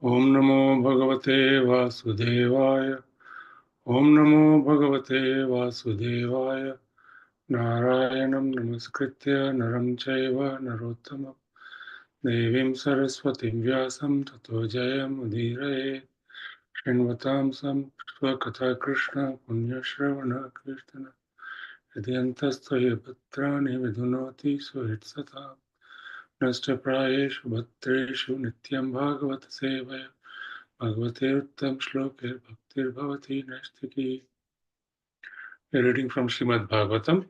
ओम नमो भगवते वासुदेवाय। ओम नमो भगवते वासुदेवाय। नारायणं नमस्कृत्य नरं चैव नरोत्तमं देवीं सरस्वतीं व्यासं ततो जयमुदीरये। शृण्वतां स्वकथा कृष्ण पुण्यश्रवण कीर्तन यद्यन्तस्थये भद्राणि विधुनोति सुहृत्सतां नष्टप्रायेषु भद्रेषु नित्यं भागवत सेवया भगवते उत्तम श्लोके भक्तिर्भवति नैष्ठिकी. A reading from Srimad Bhagavatam,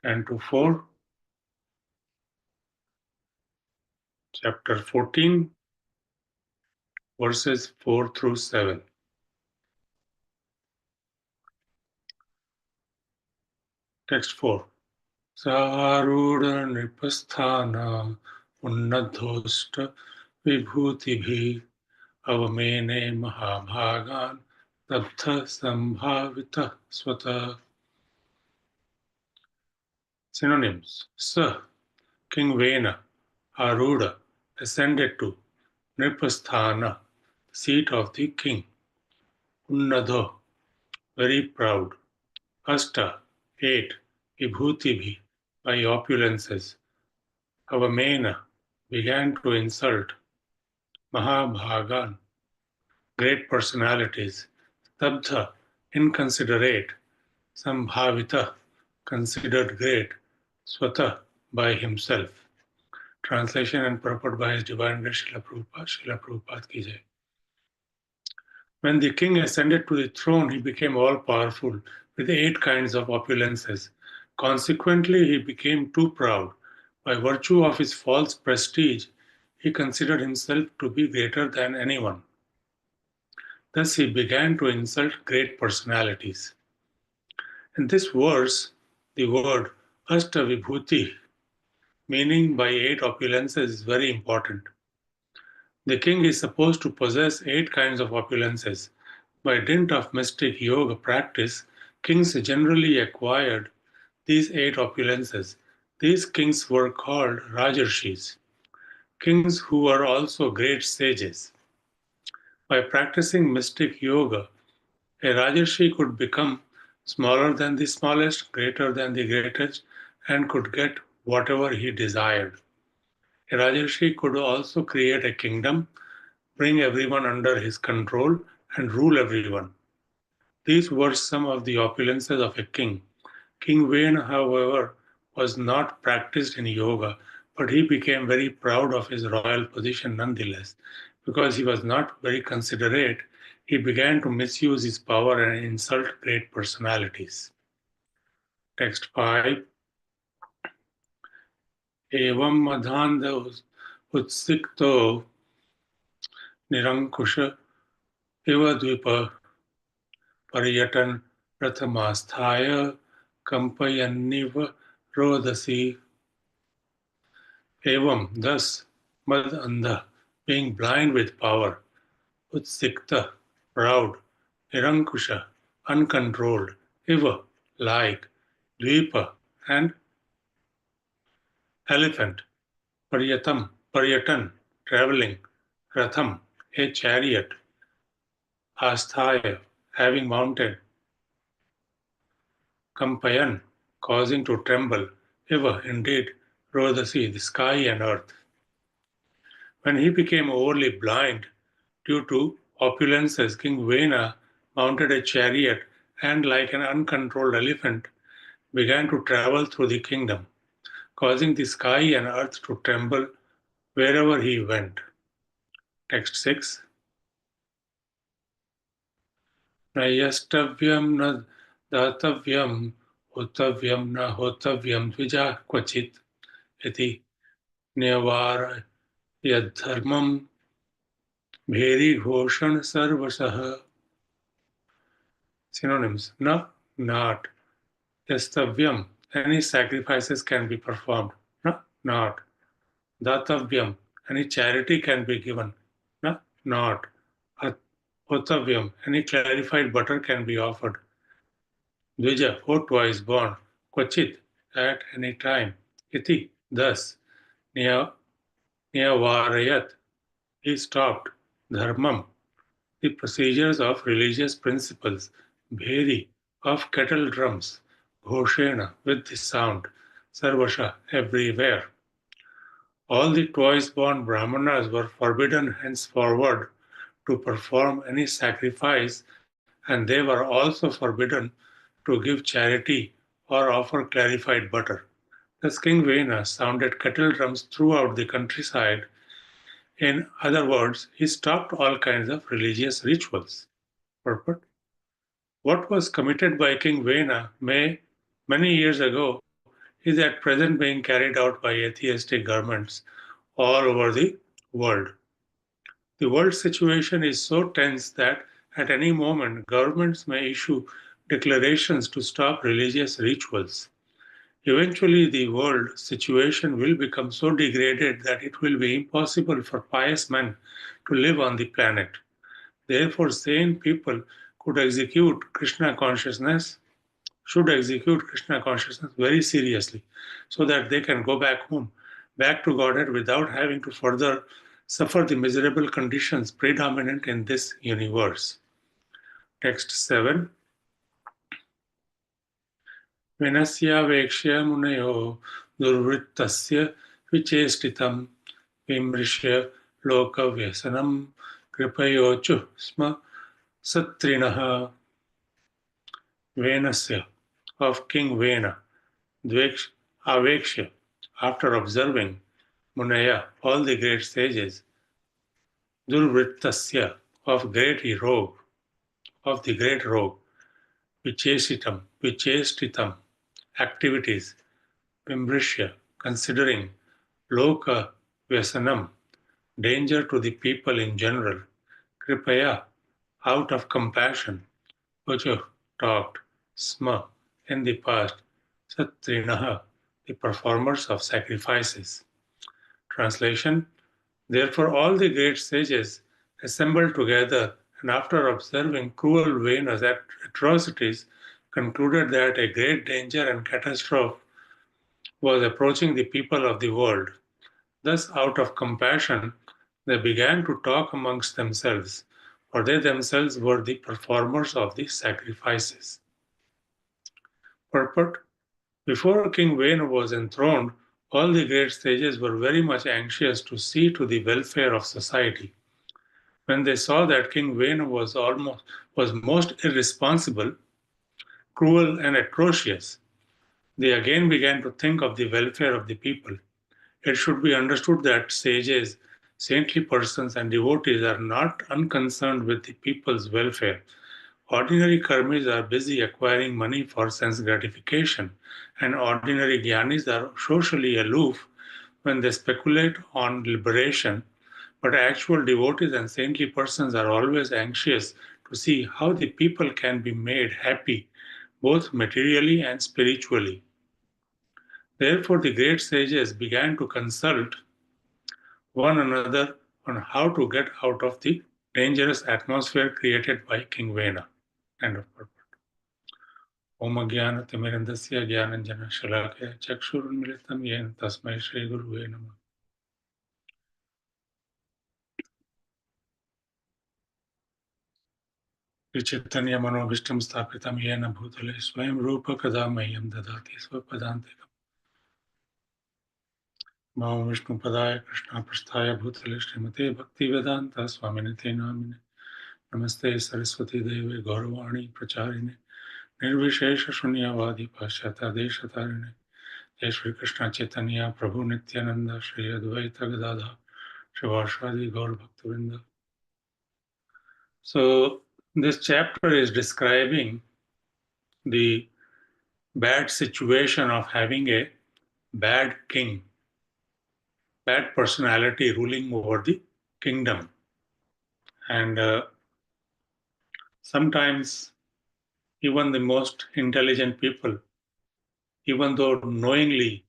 Canto 4, Chapter 14, verses 4 through 7. Text 4. Sarudha nripasthana unnadhosta vibhutibhi avamene mahabhagan tabdha sambhavita swata. Synonyms. Sir, King Vena, Arudha, ascended to Nripasthana, seat of the king. Unnadho, very proud. Ashta, 8, Vibhutibhi, by opulences. Avamena, began to insult. Mahabhagan, great personalities. Stabdha, inconsiderate. Sambhavita, considered great. Swata, by himself. Translation and purport by His Divine Grace Srila Prabhupada. Srila Prabhupada ki jai. When the king ascended to the throne, he became all-powerful with 8 kinds of opulences. Consequently, he became too proud. By virtue of his false prestige, he considered himself to be greater than anyone. Thus, he began to insult great personalities. In this verse, the word Astavibhuti, meaning by 8 opulences, is very important. The king is supposed to possess 8 kinds of opulences. By dint of mystic yoga practice, kings generally acquired these 8 opulences. These kings were called Rajarshis, kings who were also great sages. By practicing mystic yoga, a Rajarshi could become smaller than the smallest, greater than the greatest, and could get whatever he desired. A Rajarshi could also create a kingdom, bring everyone under his control, and rule everyone. These were some of the opulences of a king. King Vena, however, was not practiced in yoga, but he became very proud of his royal position nonetheless. Because he was not very considerate, he began to misuse his power and insult great personalities. Text 5. Evam madhanda utsikto nirankusha ivadvipa paryatan rathamasthaya kampayanniva rodasi. Evam, thus, mad andha, being blind with power, utsikta, proud, nirankusha, uncontrolled, iva, like, dvipa, and elephant, paryatan, traveling, ratham, a chariot, asthaya, having mounted, kampayan, causing to tremble, iva, indeed, rodasi, the sky and earth. When he became overly blind due to opulences, King Vena mounted a chariot and, like an uncontrolled elephant, began to travel through the kingdom, causing the sky and earth to tremble wherever he went. Text 6. Nayastavyam na datavyam hotavyam na hotavyam dvija kvachit iti nyavara yadharmam bheri ghoshan sarvasah. Synonyms. Na, not. Yastavyam, any sacrifices can be performed. Na, not. Datavyam, any charity can be given. Na, not. Hotavyam, any clarified butter can be offered. Dvija, or twice born. Kvachit, at any time. Iti, thus. Niyavarayat, He stopped dharmam, the procedures of religious principles, bheri, of kettle drums, ghoshena, with the sound, sarvasha, everywhere. All the twice-born brahmanas were forbidden henceforward to perform any sacrifice, and they were also forbidden to give charity or offer clarified butter. Thus King Vena sounded kettle drums throughout the countryside. In other words, he stopped all kinds of religious rituals. Purport. What was committed by King Vena many years ago is at present being carried out by atheistic governments all over the world. The world situation is so tense that at any moment governments may issue declarations to stop religious rituals. Eventually, the world situation will become so degraded that it will be impossible for pious men to live on the planet. Therefore, sane people could execute Krishna consciousness, should execute Krishna consciousness very seriously so that they can go back home, back to Godhead without having to further suffer the miserable conditions predominant in this universe. Text 7. Venasyaveksya munayo durvrittasya vichestitam vimrishya lokavyasanam kripayochu sma satrinaha. Venasya, of King Vena, Aveksha, after observing Munaya, all the great sages, Durvrittasya, of the great rogue, Vichestitam, activities, Vimbrishya, considering Loka Vyasanam, danger to the people in general, Kripaya, out of compassion, Vacho, talked, Sma, in the past, Satrinaha, the performers of sacrifices. Translation. Therefore, all the great sages assembled together and after observing cruel Vena's atrocities, concluded that a great danger and catastrophe was approaching the people of the world. Thus, out of compassion, they began to talk amongst themselves, for they themselves were the performers of the sacrifices. Purport. Before King Venu was enthroned, all the great sages were very much anxious to see to the welfare of society. When they saw that King Venu was most irresponsible, cruel, and atrocious, they again began to think of the welfare of the people. It should be understood that sages, saintly persons, and devotees are not unconcerned with the people's welfare. Ordinary karmis are busy acquiring money for sense gratification, and ordinary jnanis are socially aloof when they speculate on liberation. But actual devotees and saintly persons are always anxious to see how the people can be made happy, both materially and spiritually. Therefore, the great sages began to consult one another on how to get out of the dangerous atmosphere created by King Vena. End of purport. ओम अज्ञानतिमिरन्धस्य ज्ञानञ्जनशलाकया चक्षुरुन्मिलितं येन तस्मै श्रीगुरुवे नमः. श्रीचैतन्यमनोभीष्टं स्थापितं येन भूतले स्वयं रूपकदा मह्यं ददाति स्वपदान्तिकम्. नमो विष्णुपदाय कृष्णप्रस्थाय भूतले श्रीमते भक्तिवेदान्त स्वामिनिते नामिने. नमस्ते सरस्वती देवे गौरवाणी प्रचारिणे निर्विशेष शून्यवादी पाश्चात्य जय श्री कृष्ण चैतन्य प्रभु Nityanand Shri Advaita Gadadhar Shivashadi Gaur Bhaktivinoda. So this chapter is describing the bad situation of having a bad king, bad personality ruling over the kingdom. And sometimes even the most intelligent people, even though knowingly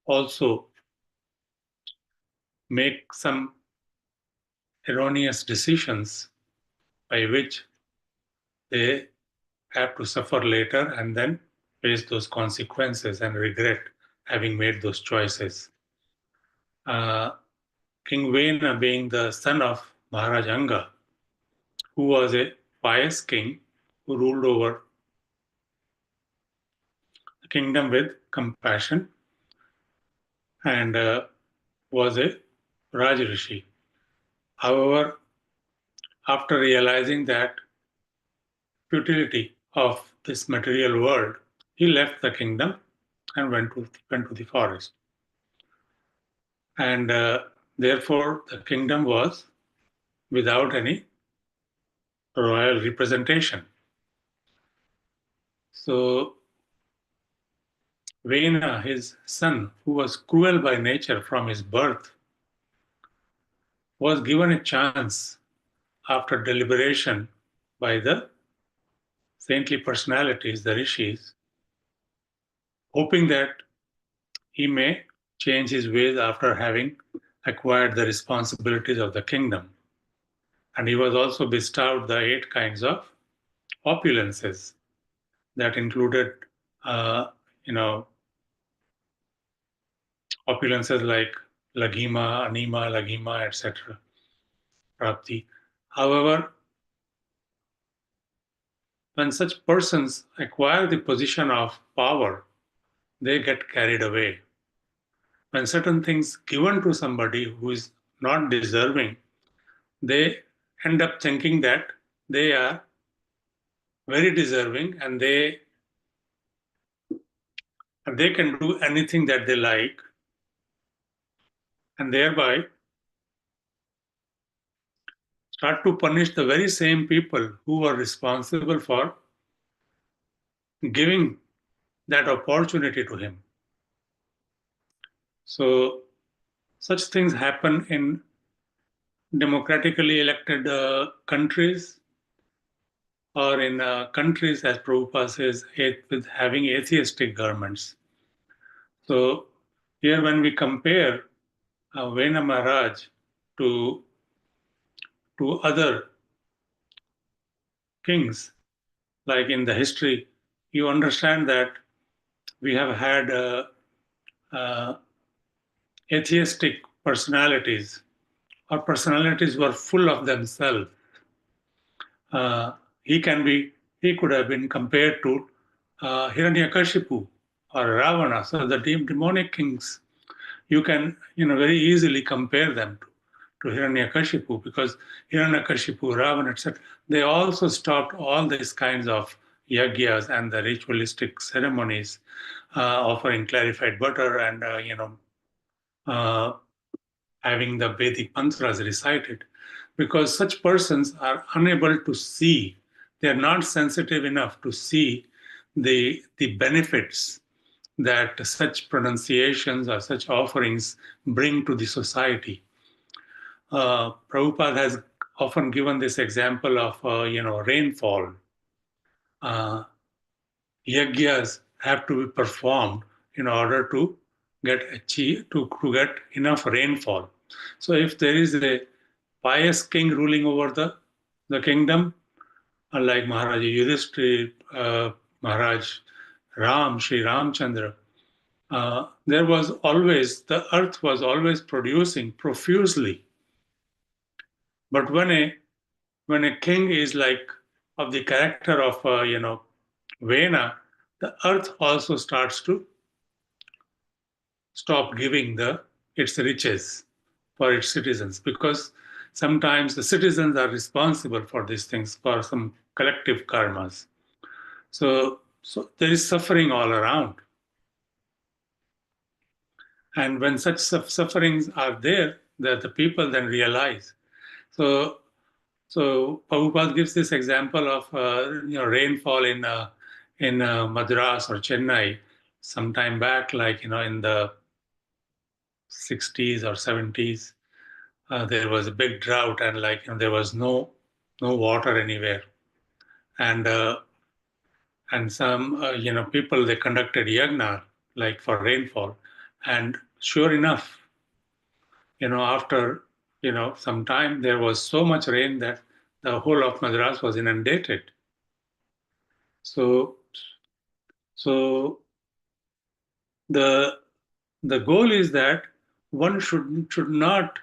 also make some erroneous decisions by which they have to suffer later and then face those consequences and regret having made those choices. Uh, King Vena being the son of Maharaj Anga, who was a pious king who ruled over the kingdom with compassion and was a Rajrishi. However, after realizing that futility of this material world, he left the kingdom and went to the forest. And therefore, the kingdom was without any royal representation. So, Vena, his son, who was cruel by nature from his birth, was given a chance after deliberation by the saintly personalities, the rishis, hoping that he may change his ways after having acquired the responsibilities of the kingdom. And he was also bestowed the 8 kinds of opulences that included, uh, you know, opulences like lagima, anima, lagima, etc., prapti. However, when such persons acquire the position of power, they get carried away. When certain things given to somebody who is not deserving, they end up thinking that they are very deserving and they can do anything that they like, and thereby start to punish the very same people who are responsible for giving that opportunity to him. So such things happen in democratically elected countries, or in countries, as Prabhupada says, with having atheistic governments. So here, when we compare Vena Maharaj to other kings, like in the history, you understand that we have had atheistic personalities, or personalities were full of themselves. Uh, he can be, he could have been compared to Hiranyakashipu or Ravana. So the demonic kings, you can very easily compare them to Hiranyakashipu, because Hiranyakashipu, Ravana, etc., they also stopped all these kinds of yagyas and the ritualistic ceremonies, offering clarified butter and uh, having the Vedic mantras recited, because such persons are unable to see, they are not sensitive enough to see the benefits that such pronunciations or such offerings bring to the society. Prabhupada has often given this example of rainfall. Uh, Yagyas have to be performed in order to to get enough rainfall. So if there is a pious king ruling over the kingdom, like Maharaj Yudhishthira, Maharaj Ram, Sri Ramchandra, the earth was always producing profusely. But when a king is like of the character of Vena, the earth also starts to stop giving its riches for its citizens, because sometimes the citizens are responsible for these things, for some collective karmas. So there is suffering all around. And when such sufferings are there, that the people then realize. So Prabhupada gives this example of rainfall in Madras or Chennai some time back, like in the 60s or 70s. There was a big drought, and there was no water anywhere, and and some people, they conducted yagna like for rainfall, and sure enough, after some time, there was so much rain that the whole of Madras was inundated. So so the goal is that one should not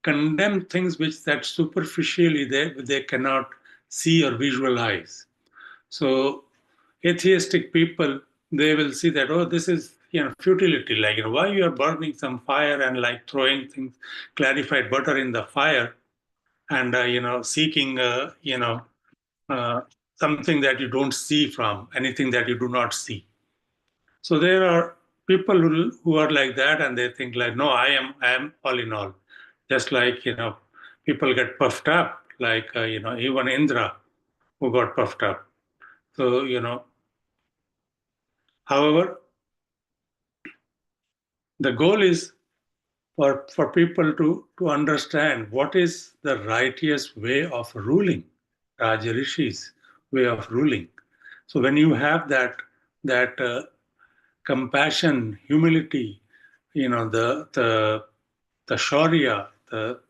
condemn things which that superficially they cannot see or visualize. So atheistic people, they will see that, oh, this is futility, like why you are burning some fire and like throwing things, clarified butter in the fire, and seeking uh, something that you don't see, from anything that you do not see. So there are people who are like that, and they think like, no, I am all in all. Just like people get puffed up, like even Indra, who got puffed up. So however, the goal is for people to understand what is the righteous way of ruling, Raja Rishi's way of ruling. So when you have that compassion, humility, the shaurya, the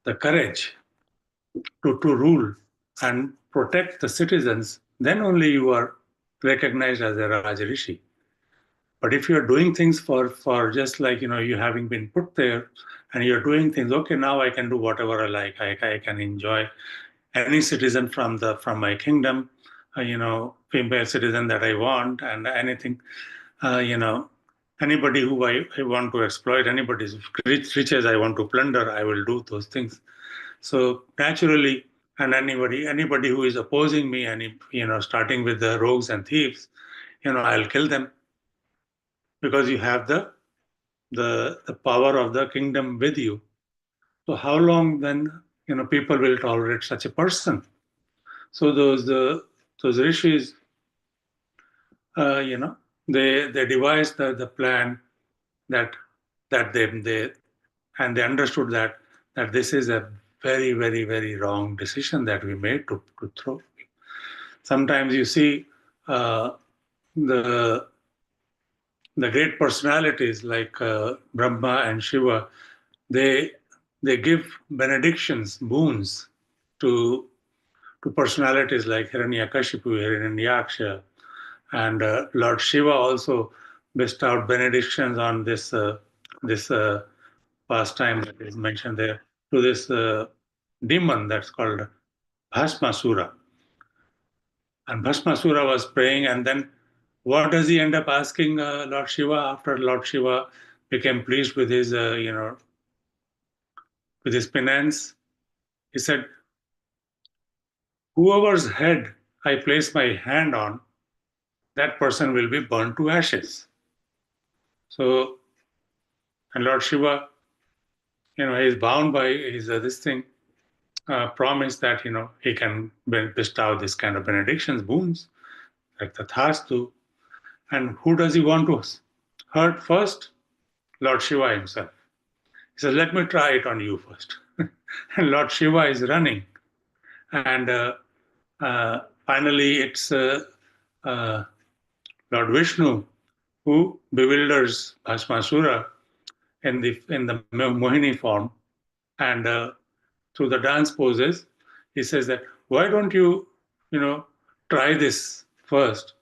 the courage to rule and protect the citizens, then only you are recognized as a Raja Rishi. But if you're doing things for just like you having been put there, and you're doing things, okay, now I can do whatever I like. I can enjoy any citizen from my kingdom, female citizen that I want, and anything, anybody who I want to exploit, anybody's riches I want to plunder, I will do those things. So naturally, and anybody who is opposing me, and starting with the rogues and thieves, I'll kill them, because you have the power of the kingdom with you. So how long then people will tolerate such a person? So those rishis, uh, you know, they devised the plan, that they and they understood that this is a very, very, very wrong decision that we made to throw. Sometimes you see the the great personalities like Brahma and Shiva, they they give benedictions, boons to personalities like Hiranyakashipu, Hiranyaksha, and Lord Shiva also bestowed benedictions on this pastime that is mentioned there, to this demon that's called Bhasmasura. And Bhasmasura was praying, and then what does he end up asking Lord Shiva after Lord Shiva became pleased with his, with his penance? He said, "Whoever's head I place my hand on, that person will be burned to ashes." So, and Lord Shiva, he is bound by his this thing, promise that he can bestow this kind of benedictions, boons, like Tathastu. And who does he want to hurt first? Lord Shiva himself. He says, "Let me try it on you first." And Lord Shiva is running, and finally it's uh, Lord Vishnu who bewilders Bhasmasura in the Mohini form, and through the dance poses, he says that, why don't you, try this first,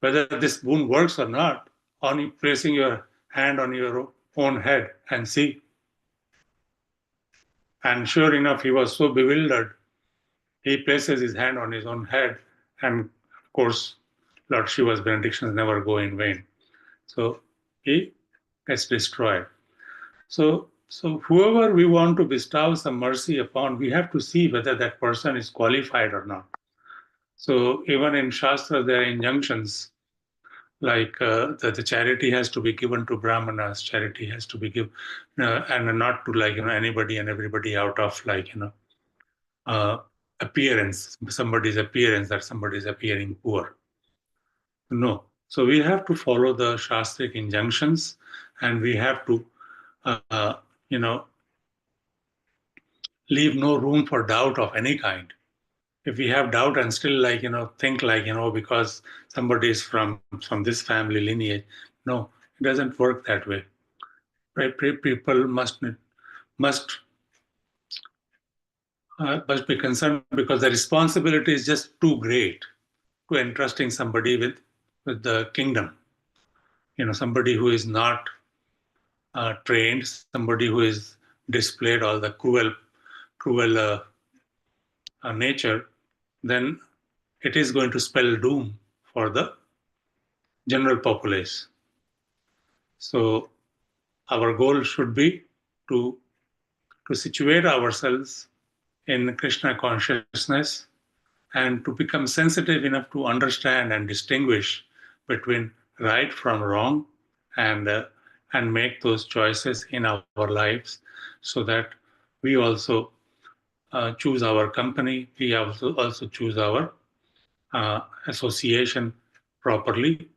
whether this boon works or not, on placing your hand on your own head and see. And sure enough, he was so bewildered, he places his hand on his own head, and of course, Lord Shiva's benedictions never go in vain. So he gets destroyed. So whoever we want to bestow some mercy upon, we have to see whether that person is qualified or not. So even in Shastra, there are injunctions like the charity has to be given to Brahmanas, charity has to be given, and not to like anybody and everybody out of like uh, appearance, somebody's appearance, that somebody is appearing poor. No. So we have to follow the Shastric injunctions, and we have to, you know, leave no room for doubt of any kind. If we have doubt and still like, think like, because somebody is from this family lineage, no, it doesn't work that way. Right? People must must be concerned, because the responsibility is just too great to entrusting somebody with the kingdom. Somebody who is not trained, somebody who is displayed all the cruel nature, then it is going to spell doom for the general populace. So our goal should be to situate ourselves in Krishna consciousness and to become sensitive enough to understand and distinguish between right from wrong, and make those choices in our lives, so that we also choose our company, we also choose our association properly,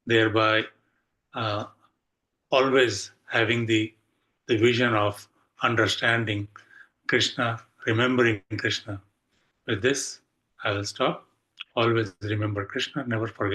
thereby uh, always having the vision of understanding Krishna, remembering Krishna. With this, I will stop. Always remember Krishna, never forget.